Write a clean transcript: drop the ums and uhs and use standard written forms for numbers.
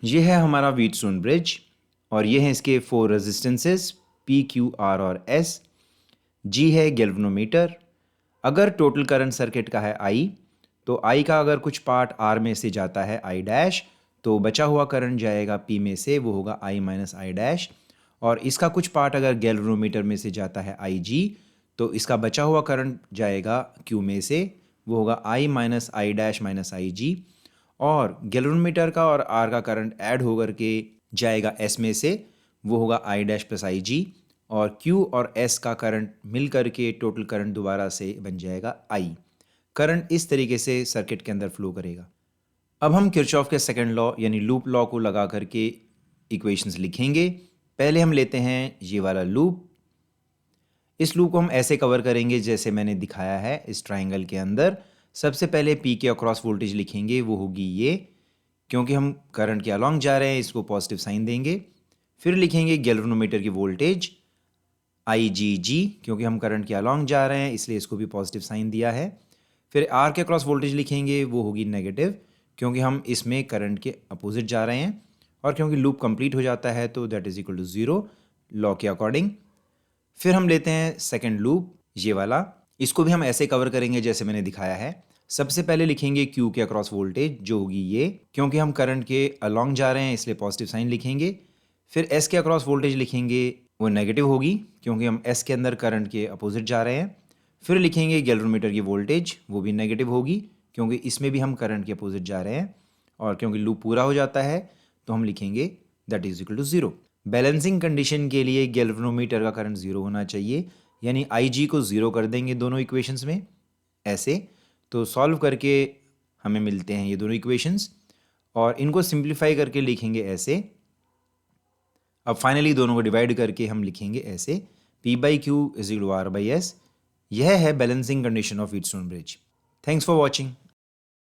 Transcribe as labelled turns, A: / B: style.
A: ये है हमारा व्हीटस्टोन ब्रिज और ये हैं इसके 4 रेजिस्टेंसेस P, Q, R और S। G है गैल्वेनोमीटर। अगर टोटल करंट सर्किट का है I, तो I का अगर कुछ पार्ट R में से जाता है I डैश, तो बचा हुआ करंट जाएगा P में से, वो होगा I माइनस I डैश। और इसका कुछ पार्ट अगर गैल्वेनोमीटर में से जाता है IG, तो इसका बचा हुआ करंट जाएगा Q में से, वो होगा I minus I dash minus IG। और गैल्वेनोमीटर का और R का करंट ऐड होकर के जाएगा S में से, वो होगा I डैश प्लस IG। और Q और S का करंट मिल करके टोटल करंट दोबारा से बन जाएगा I। करंट इस तरीके से सर्किट के अंदर फ्लो करेगा। अब हम किरचॉफ के सेकंड लॉ यानी लूप लॉ को लगा करके इक्वेशंस लिखेंगे। पहले हम लेते हैं ये वाला लूप। इस लूप को हम ऐसे कवर करेंगे जैसे मैंने दिखाया है इस ट्राइंगल के अंदर। सबसे पहले P के अक्रॉस वोल्टेज लिखेंगे, वो होगी ये, क्योंकि हम करंट के अलॉन्ग जा रहे हैं इसको पॉजिटिव साइन देंगे। फिर लिखेंगे गैल्वेनोमीटर की वोल्टेज IgG, क्योंकि हम करंट के अलॉन्ग जा रहे हैं इसलिए इसको भी पॉजिटिव साइन दिया है। फिर R के अक्रॉस वोल्टेज लिखेंगे, वो होगी नेगेटिव, क्योंकि हम इसमें करंट के अपोजिट जा रहे हैं। और क्योंकि लूप कंप्लीट हो जाता है तो that is equal to 0 law के अकॉर्डिंग। फिर हम लेते हैं सेकंड लूप, ये वाला। इसको भी हम ऐसे कवर करेंगे जैसे मैंने दिखाया है। सबसे पहले लिखेंगे Q के अक्रॉस वोल्टेज, जो होगी ये, क्योंकि हम करंट के अलॉन्ग जा रहे हैं इसलिए पॉजिटिव साइन लिखेंगे। फिर S के अक्रॉस वोल्टेज लिखेंगे, वो नेगेटिव होगी क्योंकि हम S के अंदर करंट के अपोजिट जा रहे हैं। फिर लिखेंगे गैल्वेनोमीटर की वोल्टेज, वो भी नेगेटिव होगी क्योंकि इसमें भी हम करंट के अपोजिट जा रहे हैं। और क्योंकि लूप पूरा हो जाता है तो हम लिखेंगे that is equal to 0। Balancing condition के लिए गैल्वेनोमीटर का करंट 0 होना चाहिए, यानी IG को 0 कर देंगे दोनों इक्वेशंस में ऐसे। तो सॉल्व करके हमें मिलते हैं ये दोनों इक्वेशंस और इनको सिंप्लीफाई करके लिखेंगे ऐसे। अब फाइनली दोनों को डिवाइड करके हम लिखेंगे ऐसे, P/Q = R/S। यह है balancing condition of Wheatstone bridge. Thanks for watching.